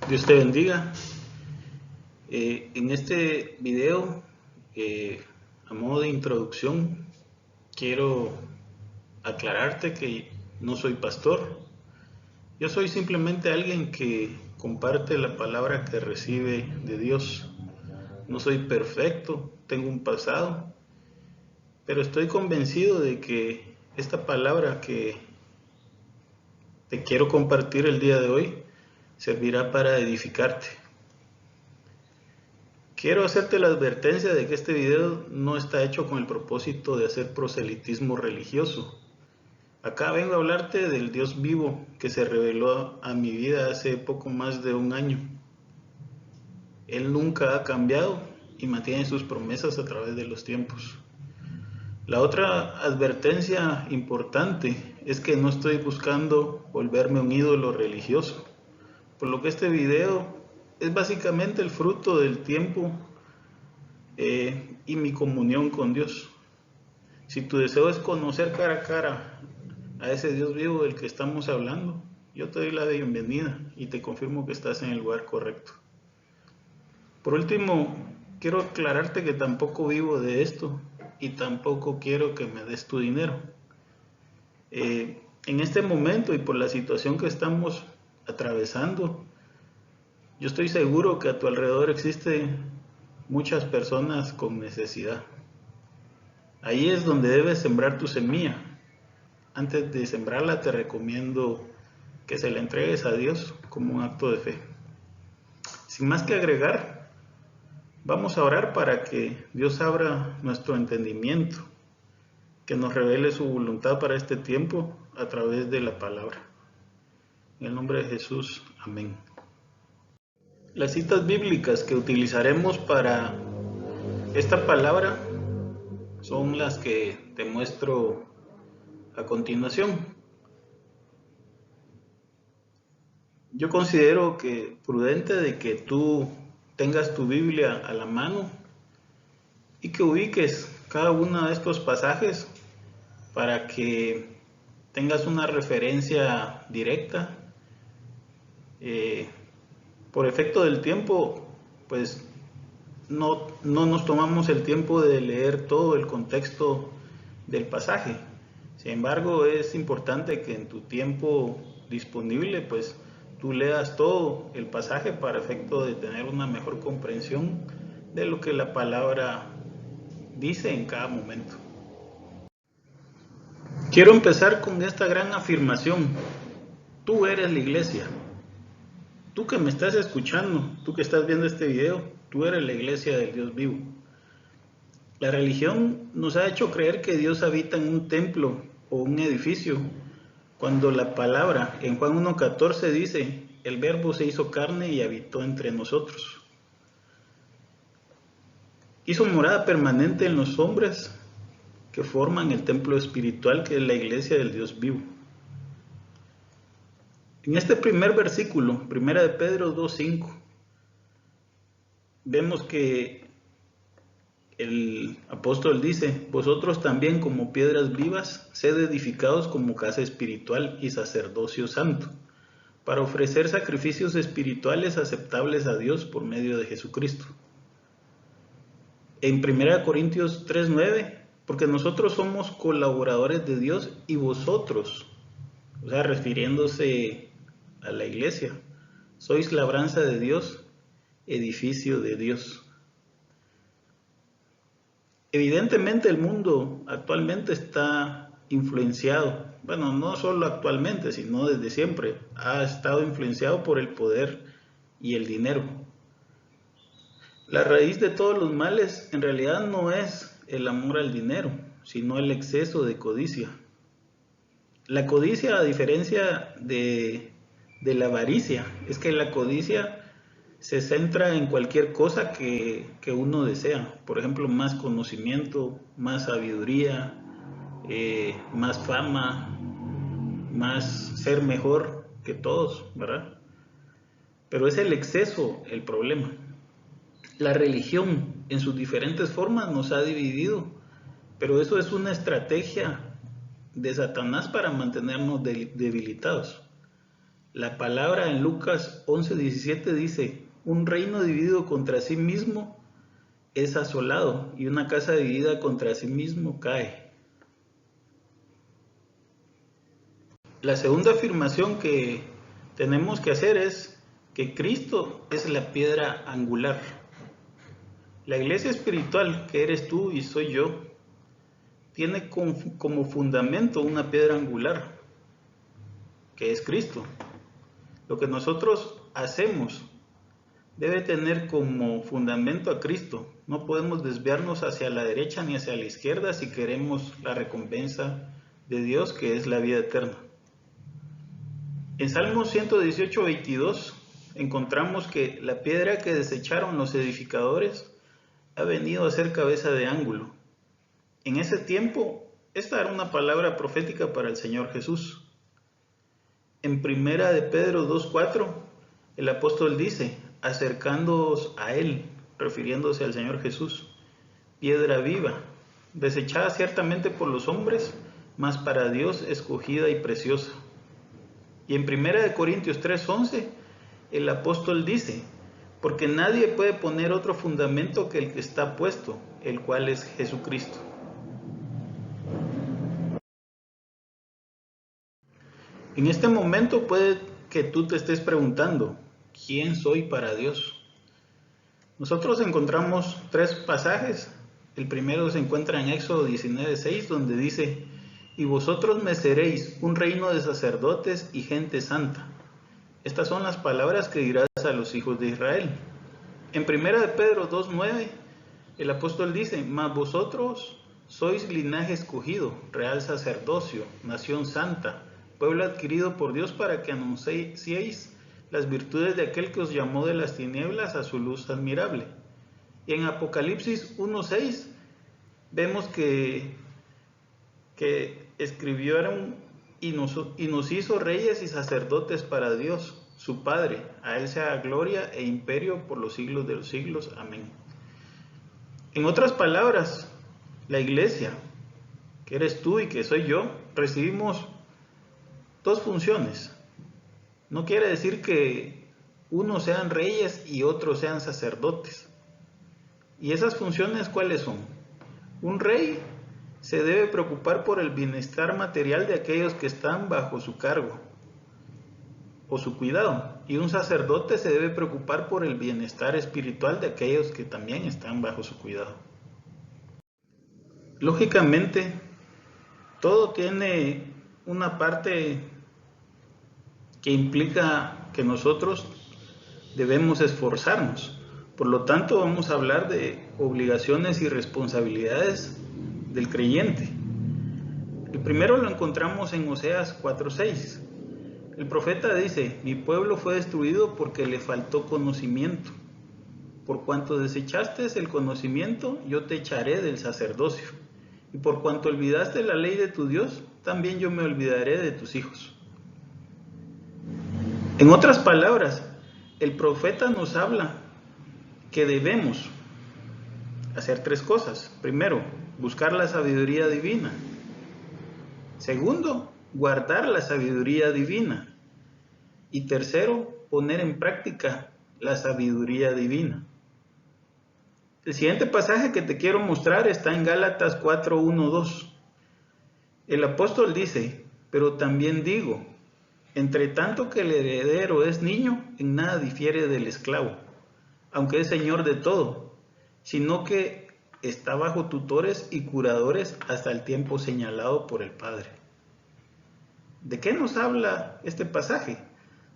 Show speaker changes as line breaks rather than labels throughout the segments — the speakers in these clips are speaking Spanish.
Dios te bendiga. En este video, a modo de introducción, quiero aclararte que no soy pastor. Yo soy simplemente alguien que comparte la palabra que recibe de Dios. No soy perfecto, tengo un pasado, pero estoy convencido de que esta palabra que te quiero compartir el día de hoy servirá para edificarte. Quiero hacerte la advertencia de que este video no está hecho con el propósito de hacer proselitismo religioso. Acá vengo a hablarte del Dios vivo que se reveló a mi vida hace poco más de un año. Él nunca ha cambiado y mantiene sus promesas a través de los tiempos. La otra advertencia importante es que no estoy buscando volverme un ídolo religioso, por lo que este video es básicamente el fruto del tiempo y mi comunión con Dios. Si tu deseo es conocer cara a cara a ese Dios vivo del que estamos hablando, yo te doy la bienvenida y te confirmo que estás en el lugar correcto. Por último, quiero aclararte que tampoco vivo de esto y tampoco quiero que me des tu dinero. En este momento y por la situación que estamos atravesando, yo estoy seguro que a tu alrededor existen muchas personas con necesidad. Ahí es donde debes sembrar tu semilla. Antes de sembrarla te recomiendo que se la entregues a Dios como un acto de fe. Sin más que agregar, vamos a orar para que Dios abra nuestro entendimiento, que nos revele su voluntad para este tiempo a través de la palabra. En el nombre de Jesús, amén. Las citas bíblicas que utilizaremos para esta palabra son las que te muestro a continuación. Yo considero que prudente de que tú tengas tu Biblia a la mano y que ubiques cada uno de estos pasajes para que tengas una referencia directa. Por efecto del tiempo, pues no nos tomamos el tiempo de leer todo el contexto del pasaje. Sin embargo, es importante que en tu tiempo disponible, pues tú leas todo el pasaje para efecto de tener una mejor comprensión de lo que la palabra dice en cada momento. Quiero empezar con esta gran afirmación: tú eres la iglesia. Tú que me estás escuchando, tú que estás viendo este video, tú eres la iglesia del Dios vivo. La religión nos ha hecho creer que Dios habita en un templo o un edificio, cuando la palabra en Juan 1:14 dice: el verbo se hizo carne y habitó entre nosotros. Hizo morada permanente en los hombres que forman el templo espiritual que es la iglesia del Dios vivo. En este primer versículo, 1 de Pedro 2:5, vemos que el apóstol dice: vosotros también, como piedras vivas, sed edificados como casa espiritual y sacerdocio santo, para ofrecer sacrificios espirituales aceptables a Dios por medio de Jesucristo. En 1 Corintios 3:9, porque nosotros somos colaboradores de Dios y vosotros, o sea, refiriéndose a la iglesia, sois labranza de Dios, edificio de Dios. Evidentemente el mundo actualmente está influenciado, bueno, no solo actualmente, sino desde siempre, ha estado influenciado por el poder y el dinero. La raíz de todos los males en realidad no es el amor al dinero, sino el exceso de codicia. La codicia, a diferencia de la avaricia, es que la codicia se centra en cualquier cosa que uno desea. Por ejemplo, más conocimiento, más sabiduría, más fama, más ser mejor que todos, ¿verdad? Pero es el exceso el problema. La religión en sus diferentes formas nos ha dividido, pero eso es una estrategia de Satanás para mantenernos debilitados. La palabra en Lucas 11:17 dice, un reino dividido contra sí mismo es asolado y una casa dividida contra sí mismo cae. La segunda afirmación que tenemos que hacer es que Cristo es la piedra angular. La iglesia espiritual que eres tú y soy yo tiene como fundamento una piedra angular, que es Cristo. Lo que nosotros hacemos debe tener como fundamento a Cristo. No podemos desviarnos hacia la derecha ni hacia la izquierda si queremos la recompensa de Dios, que es la vida eterna. En Salmos 118:22 encontramos que la piedra que desecharon los edificadores ha venido a ser cabeza de ángulo. En ese tiempo, esta era una palabra profética para el Señor Jesús. En primera de Pedro 2:4, el apóstol dice, acercándoos a Él, refiriéndose al Señor Jesús, piedra viva, desechada ciertamente por los hombres, mas para Dios escogida y preciosa. Y en primera de Corintios 3:11, el apóstol dice, porque nadie puede poner otro fundamento que el que está puesto, el cual es Jesucristo. En este momento puede que tú te estés preguntando, ¿quién soy para Dios? Nosotros encontramos tres pasajes. El primero se encuentra en Éxodo 19:6, donde dice, y vosotros me seréis un reino de sacerdotes y gente santa. Estas son las palabras que dirás a los hijos de Israel. En primera de Pedro 2:9, el apóstol dice, mas vosotros sois linaje escogido, real sacerdocio, nación santa, pueblo adquirido por Dios para que anunciéis las virtudes de aquel que os llamó de las tinieblas a su luz admirable. Y en Apocalipsis 1:6 vemos que escribieron y nos hizo reyes y sacerdotes para Dios, su Padre. A Él sea gloria e imperio por los siglos de los siglos. Amén. En otras palabras, la iglesia, que eres tú y que soy yo, recibimos dos funciones. No quiere decir que unos sean reyes y otros sean sacerdotes. ¿Y esas funciones cuáles son? Un rey se debe preocupar por el bienestar material de aquellos que están bajo su cargo o su cuidado. Y un sacerdote se debe preocupar por el bienestar espiritual de aquellos que también están bajo su cuidado. Lógicamente, todo tiene una parte que implica que nosotros debemos esforzarnos. Por lo tanto, vamos a hablar de obligaciones y responsabilidades del creyente. El primero lo encontramos en Oseas 4:6. El profeta dice, mi pueblo fue destruido porque le faltó conocimiento. Por cuanto desechaste el conocimiento, yo te echaré del sacerdocio. Y por cuanto olvidaste la ley de tu Dios, también yo me olvidaré de tus hijos. En otras palabras, el profeta nos habla que debemos hacer tres cosas. Primero, buscar la sabiduría divina. Segundo, guardar la sabiduría divina. Y tercero, poner en práctica la sabiduría divina. El siguiente pasaje que te quiero mostrar está en Gálatas 4:1-2. El apóstol dice, pero también digo, entre tanto que el heredero es niño, en nada difiere del esclavo, aunque es señor de todo, sino que está bajo tutores y curadores hasta el tiempo señalado por el Padre. ¿De qué nos habla este pasaje?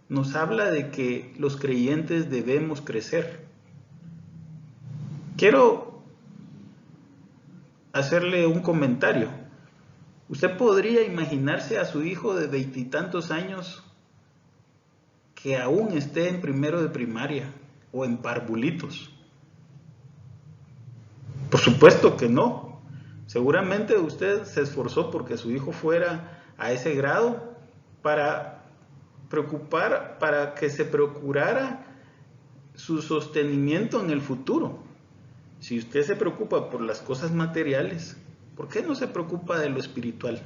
Nos habla de que los creyentes debemos crecer. Quiero hacerle un comentario. Usted podría imaginarse a su hijo de 20 y tantos años que aún esté en primero de primaria o en parvulitos. Por supuesto que no. Seguramente usted se esforzó porque su hijo fuera a ese grado para que se procurara su sostenimiento en el futuro. Si usted se preocupa por las cosas materiales, ¿por qué no se preocupa de lo espiritual?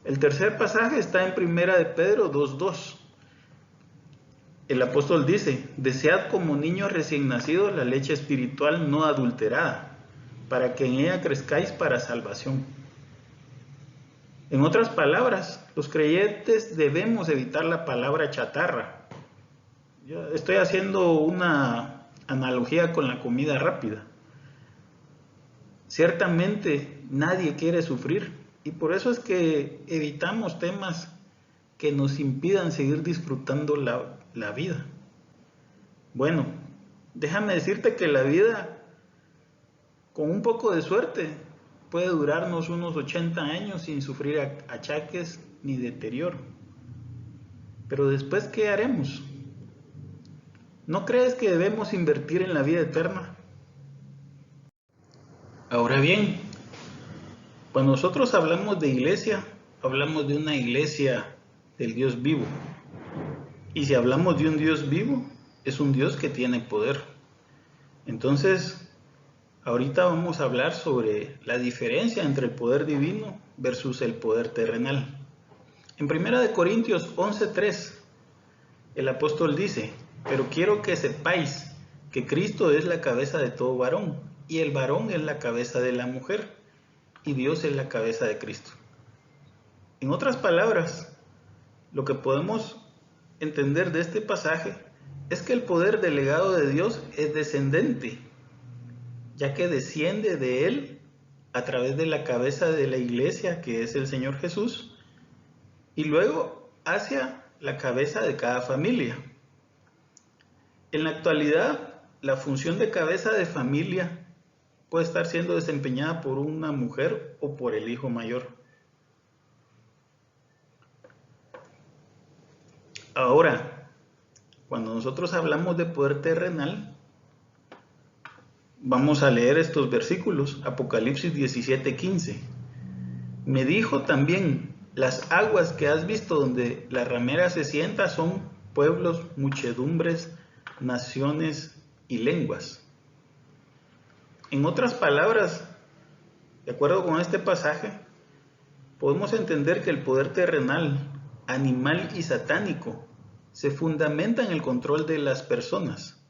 El tercer pasaje está en Primera de Pedro 2:2. El apóstol dice: desead como niños recién nacidos la leche espiritual no adulterada, para que en ella crezcáis para salvación. En otras palabras, los creyentes debemos evitar la palabra chatarra. Yo estoy haciendo una analogía con la comida rápida. Ciertamente nadie quiere sufrir, y por eso es que evitamos temas que nos impidan seguir disfrutando la vida. Bueno, déjame decirte que la vida, con un poco de suerte, puede durarnos unos 80 años sin sufrir achaques ni deterioro. Pero después, ¿qué haremos? ¿No crees que debemos invertir en la vida eterna? Ahora bien, cuando nosotros hablamos de iglesia, hablamos de una iglesia del Dios vivo. Y si hablamos de un Dios vivo, es un Dios que tiene poder. Entonces, ahorita vamos a hablar sobre la diferencia entre el poder divino versus el poder terrenal. En 1 Corintios 11:3, el apóstol dice: pero quiero que sepáis que Cristo es la cabeza de todo varón, y el varón es la cabeza de la mujer, y Dios es la cabeza de Cristo. En otras palabras, lo que podemos entender de este pasaje es que el poder delegado de Dios es descendente, ya que desciende de Él a través de la cabeza de la iglesia, que es el Señor Jesús, y luego hacia la cabeza de cada familia. En la actualidad, la función de cabeza de familia puede estar siendo desempeñada por una mujer o por el hijo mayor. Ahora, cuando nosotros hablamos de poder terrenal, vamos a leer estos versículos. Apocalipsis 17:15. Me dijo también: las aguas que has visto donde la ramera se sienta son pueblos, muchedumbres, naciones y lenguas. En otras palabras, de acuerdo con este pasaje, podemos entender que el poder terrenal, animal y satánico se fundamenta en el control de las personas.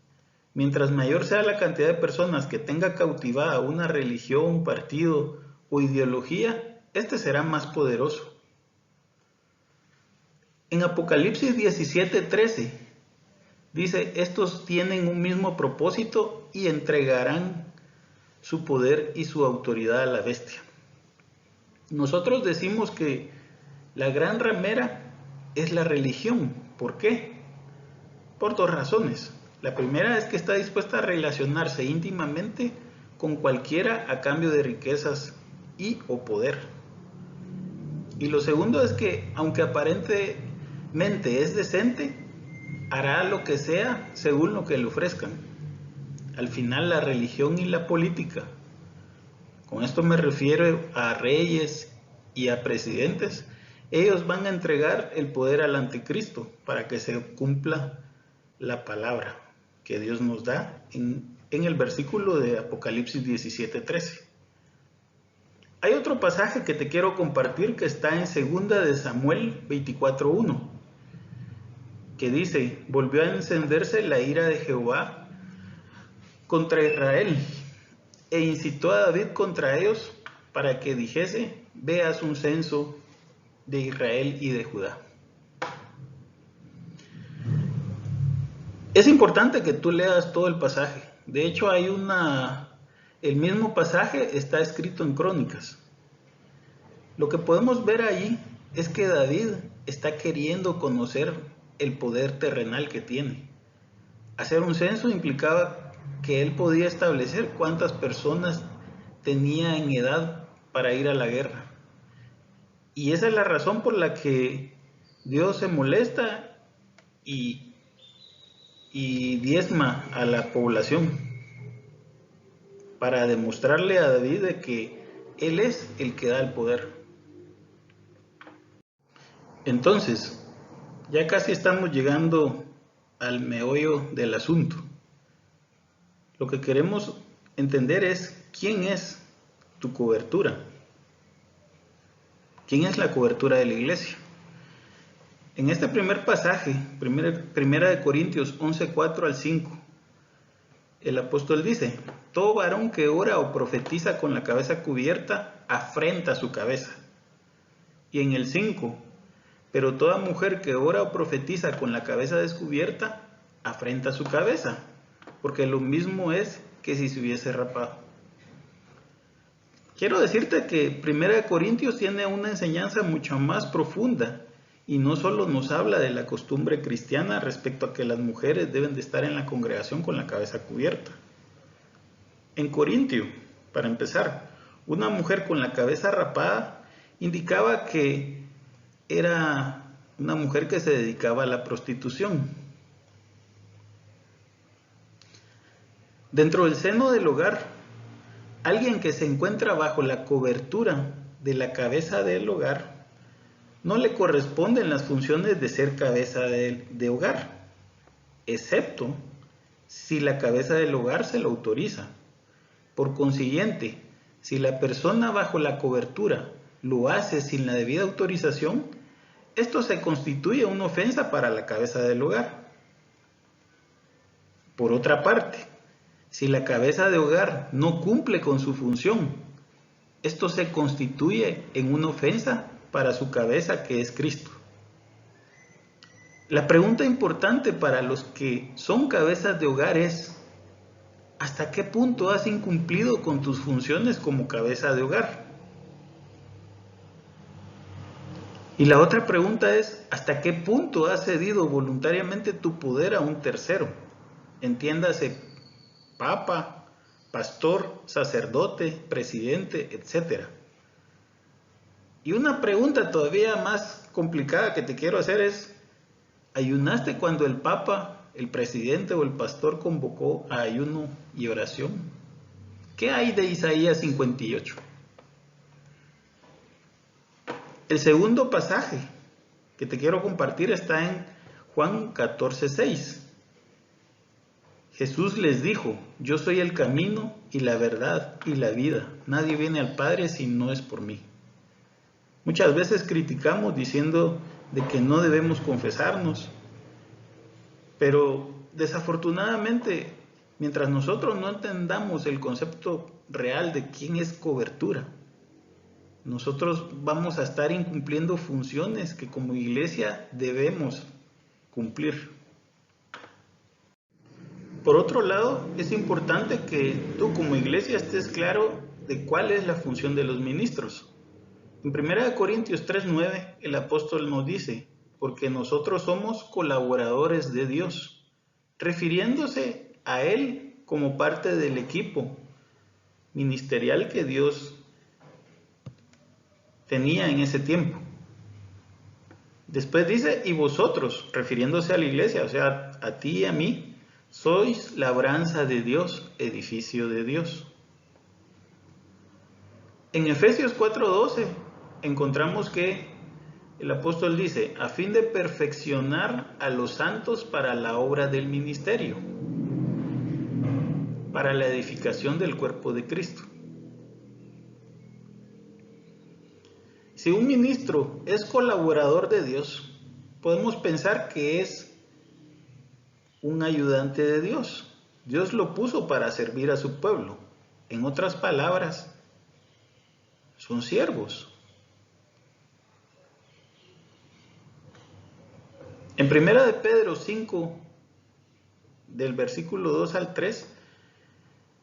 Mientras mayor sea la cantidad de personas que tenga cautivada una religión, partido o ideología, este será más poderoso. En Apocalipsis 17:13 dice: estos tienen un mismo propósito y entregarán su poder y su autoridad a la bestia. Nosotros decimos que la gran ramera es la religión. ¿Por qué? Por dos razones. La primera es que está dispuesta a relacionarse íntimamente con cualquiera a cambio de riquezas y o poder. Y lo segundo es que, aunque aparentemente es decente, hará lo que sea según lo que le ofrezcan. Al final, la religión y la política, con esto me refiero a reyes y a presidentes, ellos van a entregar el poder al anticristo para que se cumpla la palabra que Dios nos da en el versículo de Apocalipsis 17:13. Hay otro pasaje que te quiero compartir que está en 2 de Samuel 24:1, que dice: volvió a encenderse la ira de Jehová contra Israel, e incitó a David contra ellos para que dijese: veas un censo de Israel y de Judá. Es importante que tú leas todo el pasaje. De hecho, el mismo pasaje está escrito en Crónicas. Lo que podemos ver ahí es que David está queriendo conocer el poder terrenal que tiene. Hacer un censo implicaba que él podía establecer cuántas personas tenía en edad para ir a la guerra. Y esa es la razón por la que Dios se molesta y diezma a la población, para demostrarle a David de que él es el que da el poder. Entonces, ya casi estamos llegando al meollo del asunto. Lo que queremos entender es: ¿quién es tu cobertura? ¿Quién es la cobertura de la iglesia? En este primer pasaje, primera de Corintios 11, 4 al 5, el apóstol dice: todo varón que ora o profetiza con la cabeza cubierta afrenta su cabeza. Y en el 5, pero toda mujer que ora o profetiza con la cabeza descubierta afrenta su cabeza, porque lo mismo es que si se hubiese rapado. Quiero decirte que Primera de Corintios tiene una enseñanza mucho más profunda y no solo nos habla de la costumbre cristiana respecto a que las mujeres deben de estar en la congregación con la cabeza cubierta. En Corintio, para empezar, una mujer con la cabeza rapada indicaba que era una mujer que se dedicaba a la prostitución. Dentro del seno del hogar, alguien que se encuentra bajo la cobertura de la cabeza del hogar no le corresponden las funciones de ser cabeza de hogar, excepto si la cabeza del hogar se lo autoriza. Por consiguiente, si la persona bajo la cobertura lo hace sin la debida autorización, esto se constituye una ofensa para la cabeza del hogar. Por otra parte, si la cabeza de hogar no cumple con su función, esto se constituye en una ofensa para su cabeza, que es Cristo. La pregunta importante para los que son cabezas de hogar es: ¿hasta qué punto has incumplido con tus funciones como cabeza de hogar? Y la otra pregunta es: ¿hasta qué punto has cedido voluntariamente tu poder a un tercero? Entiéndase, papa, pastor, sacerdote, presidente, etc. Y una pregunta todavía más complicada que te quiero hacer es: ¿ayunaste cuando el papa, el presidente o el pastor convocó a ayuno y oración? ¿Qué hay de Isaías 58? El segundo pasaje que te quiero compartir está en Juan 14:6. Jesús les dijo: yo soy el camino y la verdad y la vida. Nadie viene al Padre si no es por mí. Muchas veces criticamos diciendo de que no debemos confesarnos, pero desafortunadamente, mientras nosotros no entendamos el concepto real de quién es cobertura, nosotros vamos a estar incumpliendo funciones que como iglesia debemos cumplir. Por otro lado, es importante que tú como iglesia estés claro de cuál es la función de los ministros. En 1 Corintios 3:9 el apóstol nos dice: porque nosotros somos colaboradores de Dios, refiriéndose a Él como parte del equipo ministerial que Dios tenía en ese tiempo. Después dice: y vosotros, refiriéndose a la iglesia, o sea, a ti y a mí, sois labranza de Dios, edificio de Dios. En Efesios 4:12 encontramos que el apóstol dice: a fin de perfeccionar a los santos para la obra del ministerio, para la edificación del cuerpo de Cristo. Si un ministro es colaborador de Dios, podemos pensar que es un ayudante de Dios. Dios lo puso para servir a su pueblo. En otras palabras, son siervos. En 1 de Pedro 5, del versículo 2 al 3,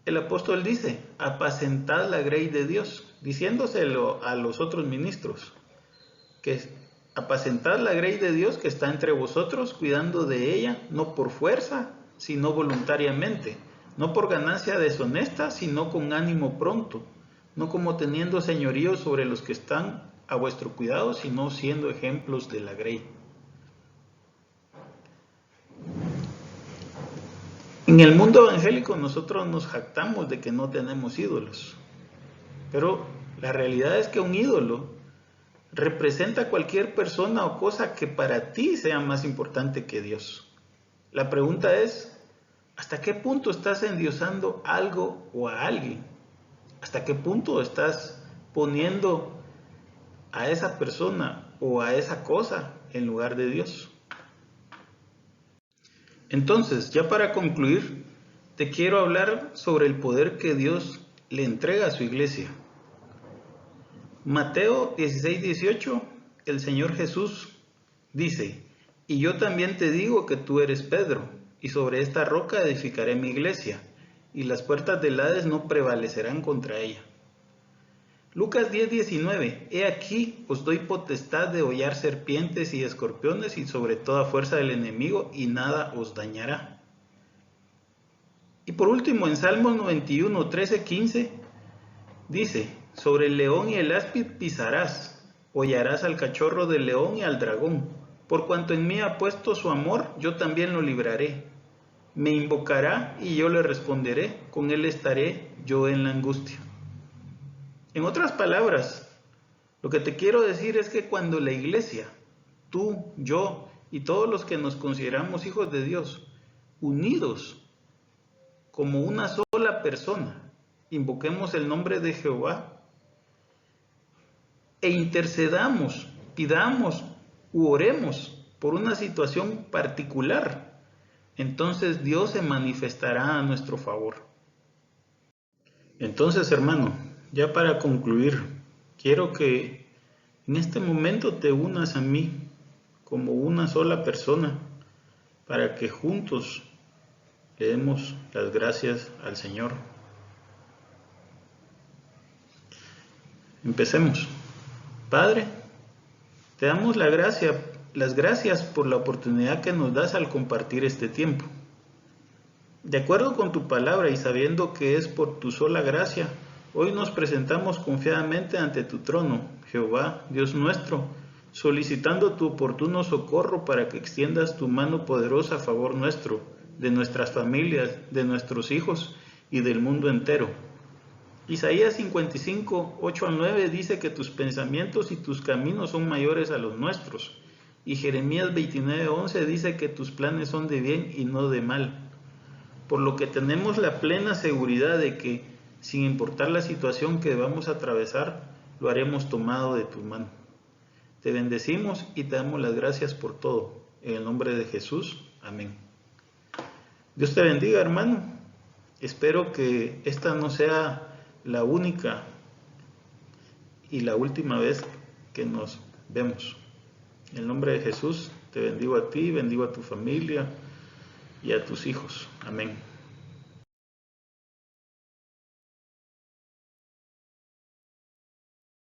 el apóstol dice: apacentad la grey de Dios, diciéndoselo a los otros ministros, que apacentad la grey de Dios que está entre vosotros, cuidando de ella, no por fuerza, sino voluntariamente, no por ganancia deshonesta, sino con ánimo pronto, no como teniendo señorío sobre los que están a vuestro cuidado, sino siendo ejemplos de la grey. En el mundo evangélico nosotros nos jactamos de que no tenemos ídolos, pero la realidad es que un ídolo representa cualquier persona o cosa que para ti sea más importante que Dios. La pregunta es: ¿hasta qué punto estás endiosando algo o a alguien? ¿Hasta qué punto estás poniendo a esa persona o a esa cosa en lugar de Dios. Entonces, ya para concluir, te quiero hablar sobre el poder que Dios le entrega a su iglesia. Mateo 16:18, el Señor Jesús dice: y yo también te digo que tú eres Pedro, y sobre esta roca edificaré mi iglesia, y las puertas del Hades no prevalecerán contra ella. Lucas 10:19, he aquí os doy potestad de hollar serpientes y escorpiones y sobre toda fuerza del enemigo, y nada os dañará. Y por último, en Salmos 91, 13-15, dice: sobre el león y el áspid pisarás, hollarás al cachorro del león y al dragón. Por cuanto en mí ha puesto su amor, yo también lo libraré. Me invocará y yo le responderé, con él estaré yo en la angustia. En otras palabras, lo que te quiero decir es que cuando la iglesia, tú, yo y todos los que nos consideramos hijos de Dios, unidos como una sola persona, invoquemos el nombre de Jehová e intercedamos, pidamos u oremos por una situación particular, entonces Dios se manifestará a nuestro favor. Entonces, hermano, ya para concluir, quiero que en este momento te unas a mí como una sola persona para que juntos le demos las gracias al Señor. Empecemos. Padre, te damos las gracias por la oportunidad que nos das al compartir este tiempo. De acuerdo con tu palabra y sabiendo que es por tu sola gracia, hoy nos presentamos confiadamente ante tu trono, Jehová, Dios nuestro, solicitando tu oportuno socorro para que extiendas tu mano poderosa a favor nuestro, de nuestras familias, de nuestros hijos y del mundo entero. Isaías 55, 8-9 dice que tus pensamientos y tus caminos son mayores a los nuestros. Y Jeremías 29:11 dice que tus planes son de bien y no de mal. Por lo que tenemos la plena seguridad de que, sin importar la situación que vamos a atravesar, lo haremos tomado de tu mano. Te bendecimos y te damos las gracias por todo. En el nombre de Jesús, amén. Dios te bendiga, hermano. Espero que esta no sea la única y la última vez que nos vemos. En el nombre de Jesús te bendigo a ti, bendigo a tu familia y a tus hijos. Amén.